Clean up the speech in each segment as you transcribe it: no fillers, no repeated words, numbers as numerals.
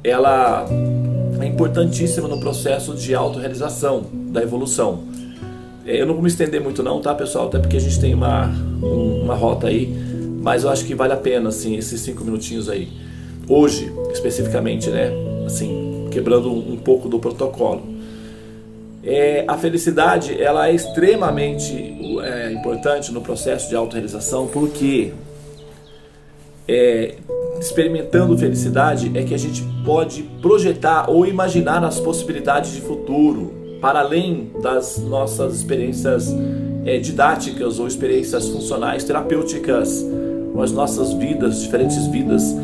Ela é importantíssima no processo de autorrealização, da evolução. Eu não vou me estender muito não, tá, pessoal? Até porque a gente tem uma rota aí, mas eu acho que vale a pena, assim, esses 5 minutinhos aí. Hoje, especificamente, né, assim, quebrando um pouco do protocolo. A felicidade, ela é extremamente importante no processo de autorrealização, porque experimentando felicidade é que a gente pode projetar ou imaginar as possibilidades de futuro para além das nossas experiências didáticas ou experiências funcionais, terapêuticas, com as nossas vidas, diferentes vidas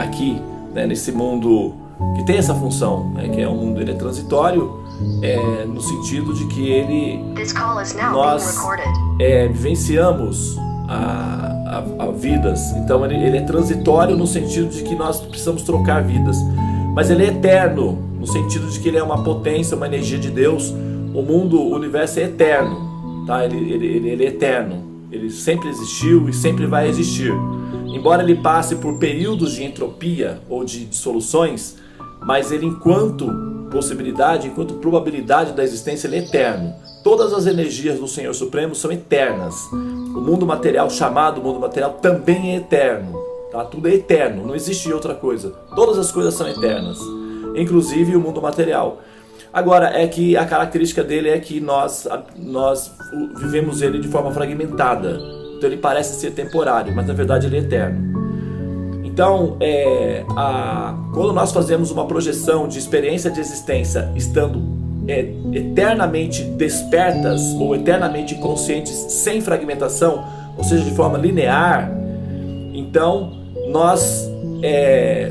aqui, né, nesse mundo que tem essa função, né, que é um mundo, ele é transitório, no sentido de que nós vivenciamos a vidas. Então ele é transitório no sentido de que nós precisamos trocar vidas, mas ele é eterno no sentido de que ele é uma potência, uma energia de Deus. O mundo, o universo é eterno, tá? Ele é eterno, ele sempre existiu e sempre vai existir, embora ele passe por períodos de entropia ou de dissoluções, mas ele, enquanto possibilidade, enquanto probabilidade da existência, ele é eterno. Todas as energias do Senhor Supremo são eternas. O mundo material, chamado mundo material, também é eterno, tá? Tudo é eterno, não existe outra coisa. Todas as coisas são eternas, inclusive o mundo material. Agora, é que a característica dele é que nós vivemos ele de forma fragmentada. Então ele parece ser temporário, mas na verdade ele é eterno. Então, quando nós fazemos uma projeção de experiência de existência, estando eternamente despertas ou eternamente conscientes, sem fragmentação, ou seja, de forma linear, então nós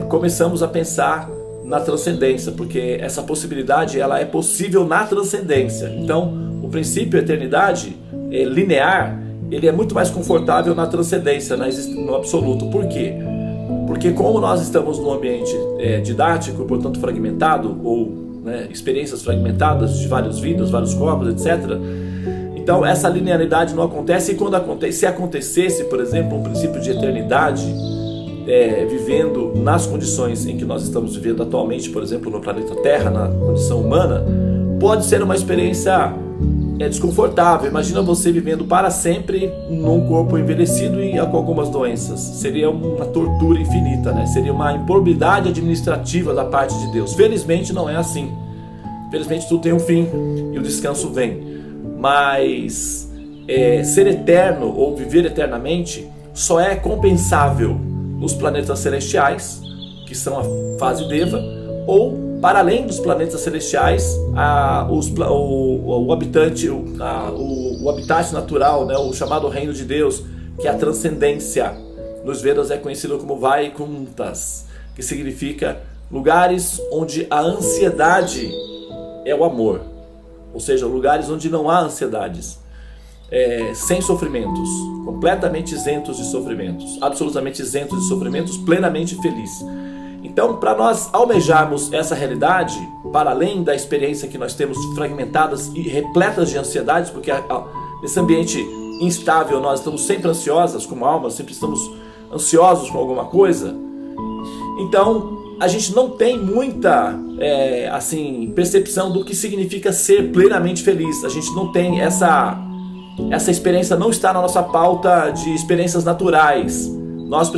começamos a pensar na transcendência, porque essa possibilidade ela é possível na transcendência. Então, o princípio eternidade linear, ele é muito mais confortável na transcendência, no absoluto. Por quê? Porque como nós estamos num ambiente didático, portanto fragmentado, ou experiências fragmentadas de várias vidas, vários corpos, etc. Então essa linearidade não acontece, e se acontecesse, por exemplo, um princípio de eternidade, vivendo nas condições em que nós estamos vivendo atualmente, por exemplo, no planeta Terra, na condição humana, pode ser uma experiência desconfortável. Imagina você vivendo para sempre num corpo envelhecido e com algumas doenças. Seria uma tortura infinita, né? Seria uma improbidade administrativa da parte de Deus. Felizmente não é assim. Felizmente tudo tem um fim e o descanso vem. Mas ser eterno ou viver eternamente só é compensável nos planetas celestiais, que são a fase Deva, ou para além dos planetas celestiais, o habitat natural, né, o chamado reino de Deus, que é a transcendência. Nos Vedas é conhecido como Vaikunthas, que significa lugares onde a ansiedade é o amor, ou seja, lugares onde não há ansiedades, sem sofrimentos, completamente isentos de sofrimentos, absolutamente isentos de sofrimentos, plenamente feliz. Então, para nós almejarmos essa realidade, para além da experiência que nós temos fragmentadas e repletas de ansiedades, porque nesse ambiente instável nós estamos sempre ansiosas como alma, sempre estamos ansiosos com alguma coisa, então a gente não tem muita percepção do que significa ser plenamente feliz. A gente não tem essa experiência, não está na nossa pauta de experiências naturais. Nós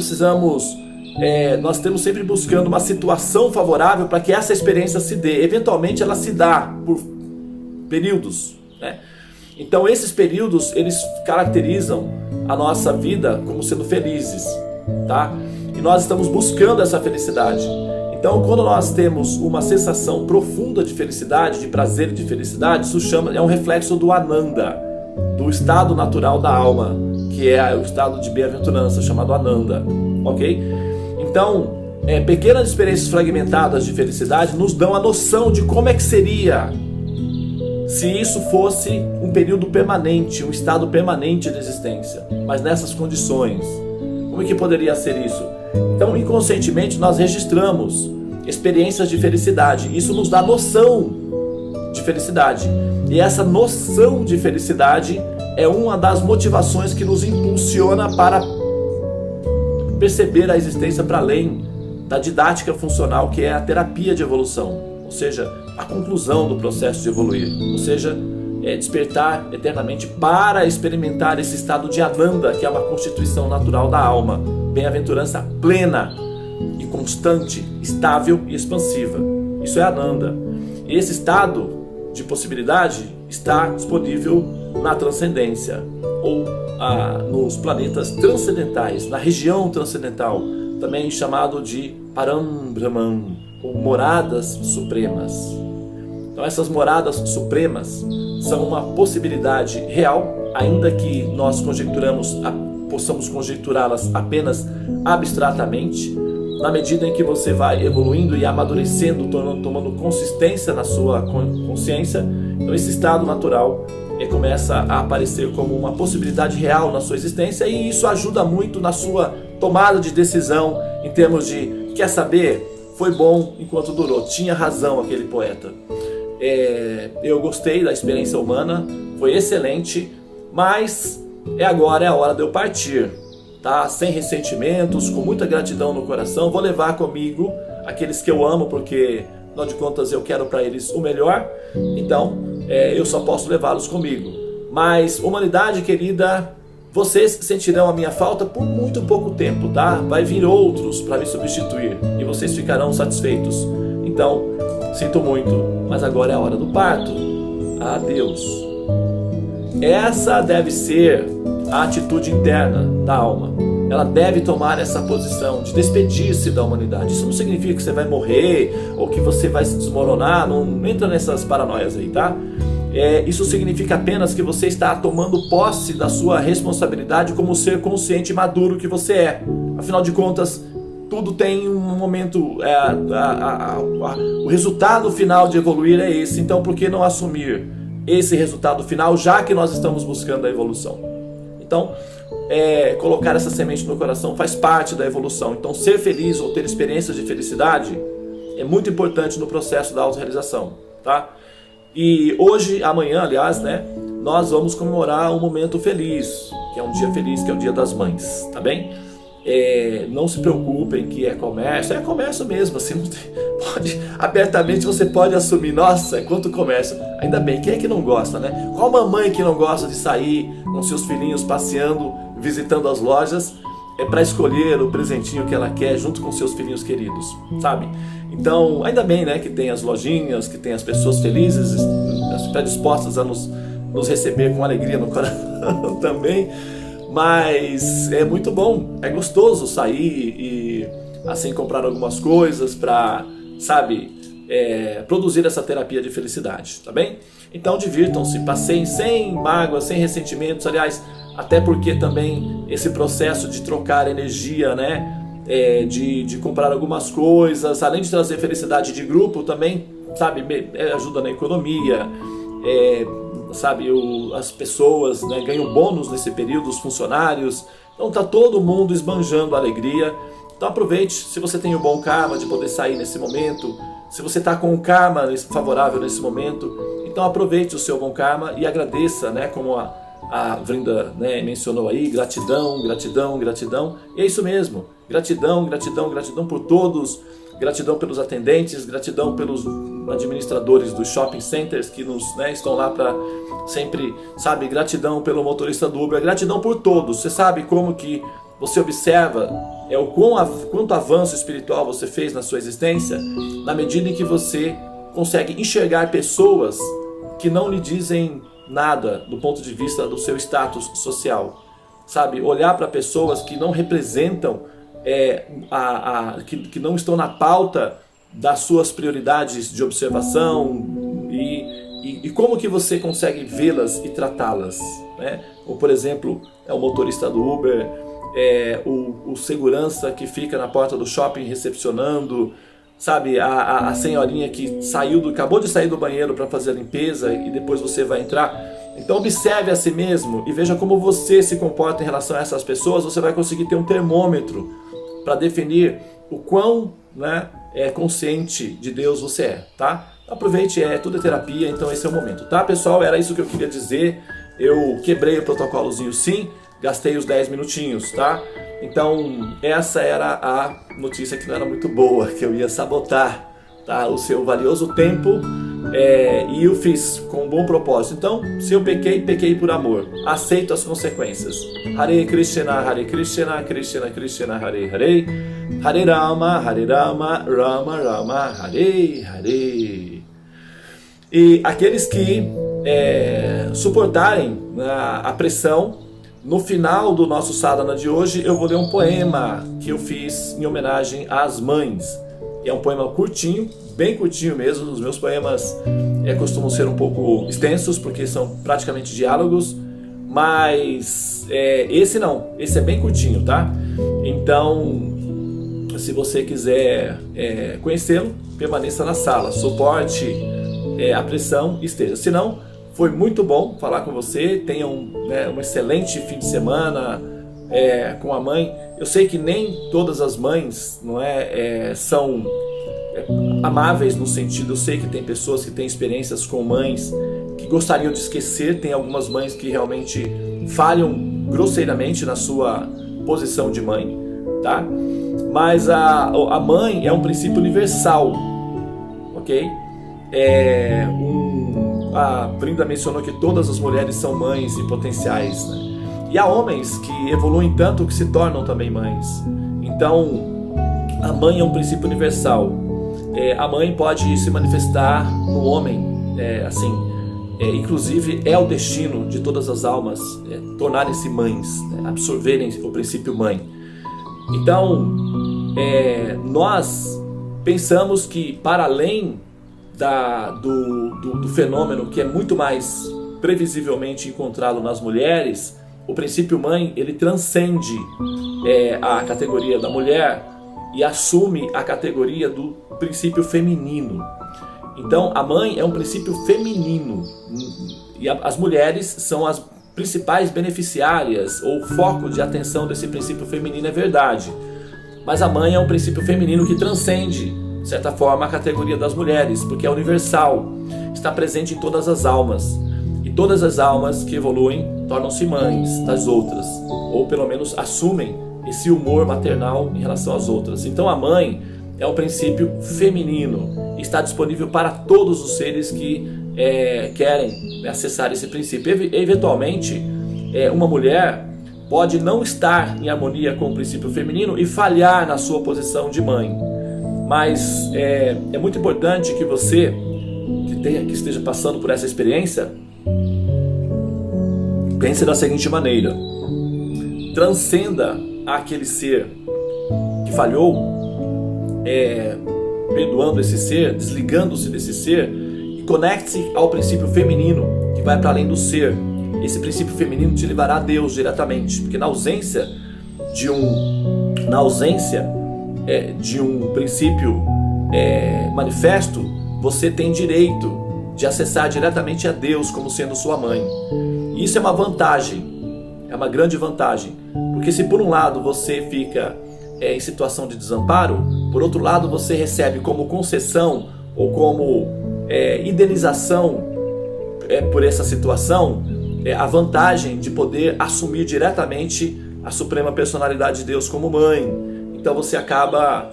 estamos sempre buscando uma situação favorável para que essa experiência se dê. Eventualmente ela se dá por períodos, né? Então esses períodos, eles caracterizam a nossa vida como sendo felizes, tá? E nós estamos buscando essa felicidade. Então quando nós temos uma sensação profunda de felicidade, de prazer e de felicidade, isso é um reflexo do Ananda, do estado natural da alma, que é o estado de bem-aventurança, chamado Ananda, ok? Então, pequenas experiências fragmentadas de felicidade nos dão a noção de como é que seria se isso fosse um período permanente, um estado permanente de existência, mas nessas condições. Como é que poderia ser isso? Então, inconscientemente, nós registramos experiências de felicidade. Isso nos dá noção de felicidade. E essa noção de felicidade é uma das motivações que nos impulsiona para perceber a existência para além da didática funcional, que é a terapia de evolução, ou seja, a conclusão do processo de evoluir, ou seja, despertar eternamente para experimentar esse estado de Ananda, que é uma constituição natural da alma, bem-aventurança plena e constante, estável e expansiva. Isso é Ananda. E esse estado de possibilidade está disponível na transcendência, ou nos planetas transcendentais, na região transcendental, também chamado de Parambrahman, ou moradas supremas. Então essas moradas supremas são uma possibilidade real, ainda que nós possamos conjecturá-las apenas abstratamente. Na medida em que você vai evoluindo e amadurecendo, tomando consistência na sua consciência, então esse estado natural começa a aparecer como uma possibilidade real na sua existência, e isso ajuda muito na sua tomada de decisão em termos de, quer saber, foi bom enquanto durou, tinha razão aquele poeta. Eu gostei da experiência humana, foi excelente, mas agora é a hora de eu partir, tá? Sem ressentimentos, com muita gratidão no coração. Vou levar comigo aqueles que eu amo, porque afinal de contas eu quero para eles o melhor, então eu só posso levá-los comigo. Mas, humanidade querida, vocês sentirão a minha falta por muito pouco tempo, tá? Vai vir outros para me substituir e vocês ficarão satisfeitos. Então, sinto muito, mas agora é a hora do parto. Adeus. Essa deve ser a atitude interna da alma. Ela deve tomar essa posição de despedir-se da humanidade. Isso não significa que você vai morrer ou que você vai se desmoronar. Não entra nessas paranoias aí, tá? Isso significa apenas que você está tomando posse da sua responsabilidade como ser consciente e maduro que você é. Afinal de contas, tudo tem um momento, o resultado final de evoluir é esse. Então, por que não assumir esse resultado final, já que nós estamos buscando a evolução? Então, colocar essa semente no coração faz parte da evolução. Então, ser feliz ou ter experiências de felicidade é muito importante no processo da autorrealização, tá? E hoje, amanhã, aliás, né, nós vamos comemorar um momento feliz, que é um dia feliz, que é o Dia das Mães, tá bem? Não se preocupem que é comércio mesmo, assim, abertamente você pode assumir, nossa, quanto comércio, ainda bem, quem é que não gosta, né? Qual mamãe que não gosta de sair com seus filhinhos passeando, visitando as lojas, para escolher o presentinho que ela quer junto com seus filhinhos queridos, sabe? Então, ainda bem, né, que tem as lojinhas, que tem as pessoas felizes, predispostas a nos receber com alegria no coração também. Mas é muito bom, é gostoso sair e assim comprar algumas coisas para, sabe, produzir essa terapia de felicidade, tá bem? Então divirtam-se, passeiem sem mágoas, sem ressentimentos, aliás, até porque também esse processo de trocar energia, né, de comprar algumas coisas, além de trazer felicidade de grupo, também, sabe, ajuda na economia, sabe, as pessoas, né, ganham bônus nesse período, os funcionários, então tá todo mundo esbanjando alegria. Então aproveite, se você tem o bom karma de poder sair nesse momento, se você está com o karma favorável nesse momento, então aproveite o seu bom karma e agradeça, né, como a Vrinda, né, mencionou aí, gratidão, gratidão, gratidão, e é isso mesmo, gratidão, gratidão, gratidão por todos, gratidão pelos atendentes, gratidão pelos administradores dos shopping centers que estão lá para sempre, sabe, gratidão pelo motorista do Uber, gratidão por todos. Você sabe como que você observa quanto avanço espiritual você fez na sua existência, na medida em que você consegue enxergar pessoas que não lhe dizem nada do ponto de vista do seu status social, sabe, olhar para pessoas que não representam que não estão na pauta das suas prioridades de observação e como que você consegue vê-las e tratá-las, né? Ou, por exemplo, o motorista do Uber, o segurança que fica na porta do shopping recepcionando, sabe, a senhorinha que acabou de sair do banheiro para fazer a limpeza e depois você vai entrar. Então observe a si mesmo e veja como você se comporta em relação a essas pessoas. Você vai conseguir ter um termômetro para definir o quão, né, consciente de Deus você é, tá? Aproveite, tudo é terapia, então esse é o momento, tá, pessoal? Era isso que eu queria dizer. Eu quebrei o protocolozinho, sim, gastei os 10 minutinhos, tá? Então essa era a notícia que não era muito boa, que eu ia sabotar, tá, o seu valioso tempo, e eu fiz com um bom propósito. Então, se eu pequei por amor, aceito as consequências. Hare Krishna, Krishna Krishna, Hare Hare, Hare Rama, Rama Rama, Hare Hare. E aqueles que suportarem a pressão, no final do nosso sadhana de hoje, eu vou ler um poema que eu fiz em homenagem às mães. É um poema curtinho, bem curtinho mesmo. Os meus poemas costumam ser um pouco extensos, porque são praticamente diálogos, mas esse não, esse é bem curtinho, tá? Então, se você quiser conhecê-lo, permaneça na sala, suporte a pressão e esteja. Se não, foi muito bom falar com você. Tenha um excelente fim de semana com a mãe. Eu sei que nem todas as mães são amáveis no sentido. Eu sei que tem pessoas que têm experiências com mães que gostariam de esquecer. Tem algumas mães que realmente falham grosseiramente na sua posição de mãe, tá? Mas a mãe é um princípio universal, ok? A Brinda mencionou que todas as mulheres são mães e potenciais, né? E há homens que evoluem tanto que se tornam também mães. Então, a mãe é um princípio universal. A mãe pode se manifestar no homem, inclusive é o destino de todas as almas tornarem-se mães, né? Absorverem o princípio mãe. Então, nós pensamos que para além do fenômeno que é muito mais previsivelmente encontrado nas mulheres, o princípio mãe, ele transcende a categoria da mulher e assume a categoria do princípio feminino. Então a mãe é um princípio feminino e as mulheres são as principais beneficiárias ou foco de atenção desse princípio feminino, é verdade, mas a mãe é um princípio feminino que transcende de certa forma a categoria das mulheres, porque é universal, está presente em todas as almas, e todas as almas que evoluem tornam-se mães das outras, ou pelo menos assumem esse humor maternal em relação às outras. Então a mãe é um princípio feminino, está disponível para todos os seres que querem acessar esse princípio. Eventualmente, uma mulher pode não estar em harmonia com o princípio feminino e falhar na sua posição de mãe. Mas é muito importante que você, que esteja passando por essa experiência, pense da seguinte maneira: transcenda aquele ser que falhou, perdoando esse ser, desligando-se desse ser, e conecte-se ao princípio feminino que vai para além do ser. Esse princípio feminino te levará a Deus diretamente, porque na ausência de um princípio manifesto, você tem direito de acessar diretamente a Deus como sendo sua mãe. E isso é uma vantagem, é uma grande vantagem, porque se por um lado você fica em situação de desamparo, por outro lado você recebe como concessão ou como indenização por essa situação a vantagem de poder assumir diretamente a suprema personalidade de Deus como mãe. Então você acaba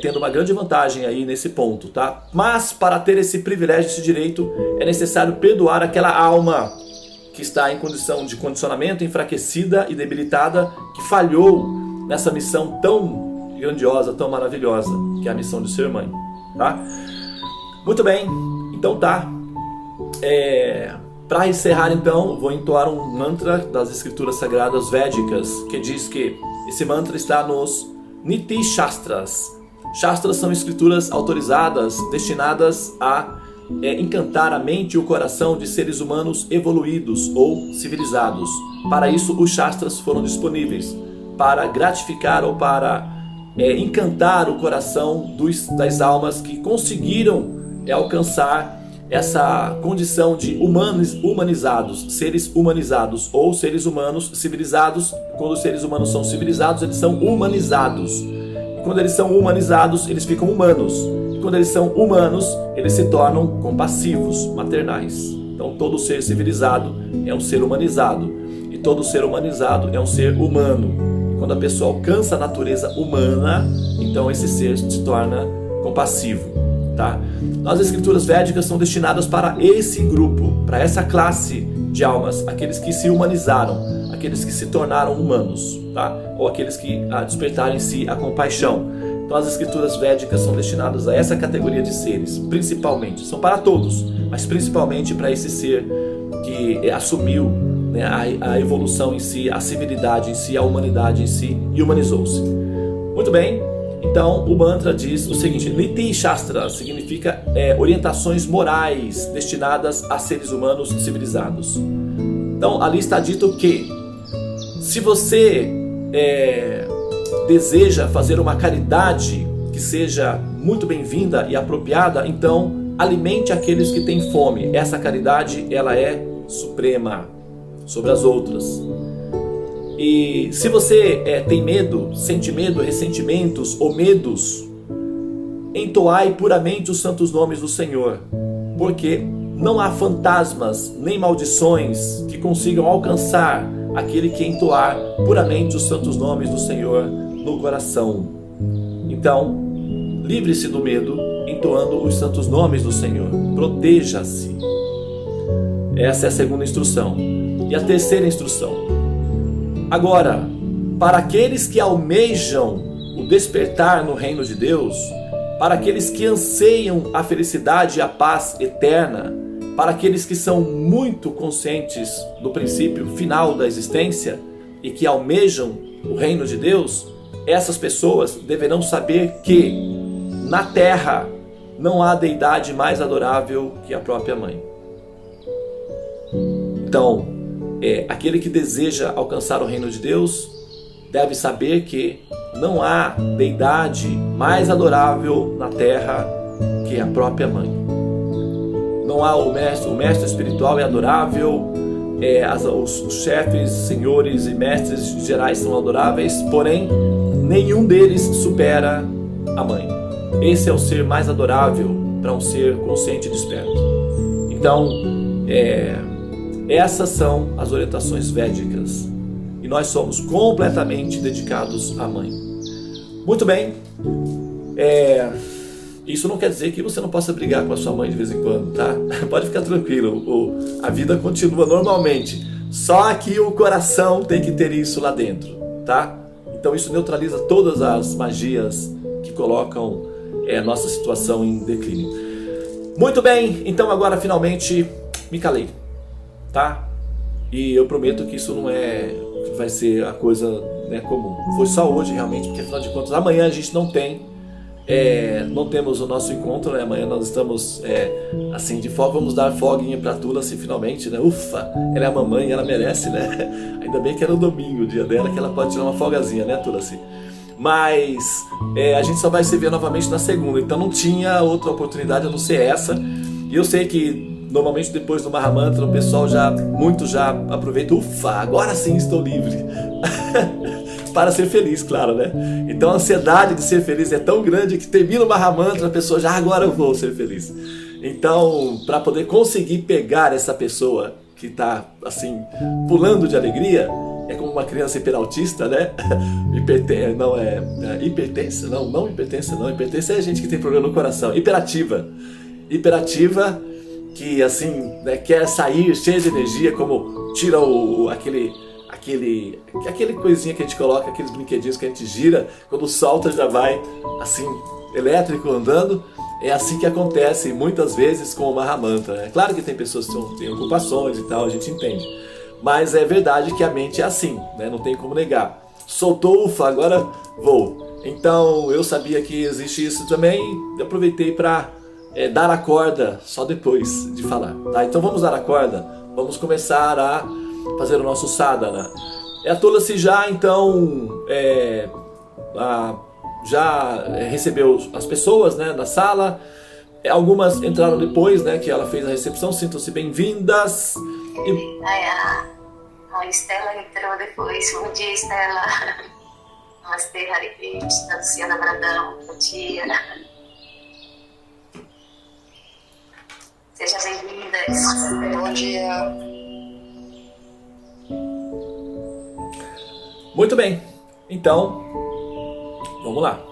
tendo uma grande vantagem aí nesse ponto, tá? Mas para ter esse privilégio, esse direito, é necessário perdoar aquela alma que está em condição de condicionamento, enfraquecida e debilitada, que falhou nessa missão tão grandiosa, tão maravilhosa, que é a missão de ser mãe, tá? Muito bem, então tá. Para encerrar então, vou entoar um mantra das escrituras sagradas védicas, que diz que esse mantra está nos Niti Shastras. Shastras são escrituras autorizadas, destinadas a encantar a mente e o coração de seres humanos evoluídos ou civilizados. Para isso, os Shastras foram disponíveis para gratificar ou para encantar o coração das almas que conseguiram alcançar essa condição de humanizados, seres humanizados ou seres humanos civilizados. Quando os seres humanos são civilizados, eles são humanizados. E quando eles são humanizados, eles ficam humanos. E quando eles são humanos, eles se tornam compassivos, maternais. Então todo ser civilizado é um ser humanizado. E todo ser humanizado é um ser humano. E quando a pessoa alcança a natureza humana, então esse ser se torna compassivo. Tá? As escrituras védicas são destinadas para esse grupo, para essa classe de almas, aqueles que se humanizaram, aqueles que se tornaram humanos, tá? Ou aqueles que despertaram em si a compaixão. Então as escrituras védicas são destinadas a essa categoria de seres, principalmente, são para todos, mas principalmente para esse ser que assumiu, né, a evolução em si, a civilidade em si, a humanidade em si e humanizou-se. Muito bem. Então o mantra diz o seguinte: Niti Shastra significa orientações morais destinadas a seres humanos civilizados. Então ali está dito que se você deseja fazer uma caridade que seja muito bem-vinda e apropriada, então alimente aqueles que têm fome. Essa caridade, ela é suprema sobre as outras. E se você tem medo, sente medo, ressentimentos ou medos, entoai puramente os santos nomes do Senhor, porque não há fantasmas nem maldições que consigam alcançar aquele que entoar puramente os santos nomes do Senhor no coração. Então, livre-se do medo, entoando os santos nomes do Senhor. Proteja-se. Essa é a segunda instrução. E a terceira instrução: agora, para aqueles que almejam o despertar no reino de Deus, para aqueles que anseiam a felicidade e a paz eterna, para aqueles que são muito conscientes do princípio final da existência e que almejam o reino de Deus, essas pessoas deverão saber que na terra não há deidade mais adorável que a própria mãe. Então, aquele que deseja alcançar o reino de Deus deve saber que não há deidade mais adorável na terra que a própria mãe. Não há o mestre espiritual é adorável, os chefes, senhores e mestres gerais são adoráveis, porém nenhum deles supera a mãe. Esse é o ser mais adorável para um ser consciente e desperto. Então, essas são as orientações védicas. E nós somos completamente dedicados à mãe. Muito bem. Isso não quer dizer que você não possa brigar com a sua mãe de vez em quando, tá? Pode ficar tranquilo. A vida continua normalmente. Só que o coração tem que ter isso lá dentro, tá? Então isso neutraliza todas as magias que colocam a nossa situação em declínio. Muito bem. Então agora finalmente me calei. Tá? E eu prometo que isso não vai ser a coisa, né, comum. Foi só hoje realmente, porque afinal de contas amanhã a gente não temos o nosso encontro, né? Amanhã nós estamos assim de folga, vamos dar folguinha pra Tula assim, finalmente, né? Ufa, ela é a mamãe, ela merece, né? Ainda bem que era o domingo, o dia dela, que ela pode tirar uma folgazinha, né, Tula? Assim. Mas a gente só vai se ver novamente na segunda, então não tinha outra oportunidade a não ser essa. E eu sei que normalmente depois do Mahamantra o pessoal já aproveita, ufa, agora sim estou livre. Para ser feliz, claro, né? Então a ansiedade de ser feliz é tão grande que termina o Mahamantra, a pessoa já, agora eu vou ser feliz. Então, para poder conseguir pegar essa pessoa que está assim, pulando de alegria, é como uma criança hiperautista, né? Hipertensa é a gente que tem problema no coração. Hiperativa, que assim, né, quer sair cheia de energia, como tira aquele coisinha que a gente coloca, aqueles brinquedinhos que a gente gira, quando solta já vai assim, elétrico andando. É assim que acontece muitas vezes com o Mahamantra, né? Claro que tem pessoas que têm ocupações e tal, a gente entende, mas é verdade que a mente é assim, né? Não tem como negar. Soltou, ufa, agora vou. Então eu sabia que existe isso também e aproveitei para dar a corda só depois de falar, tá? Então vamos dar a corda, vamos começar a fazer o nosso sadhana. A Tulasi já então já recebeu as pessoas, né, na sala. Algumas entraram depois, né, que ela fez a recepção. Sintam-se bem-vindas. A Estela entrou depois. Bom dia, Estela. Namastê, Hare Krishna, Luciana Brandão. Bom dia. Sejam bem-vindas. Bom dia. Muito bem. Então, vamos lá.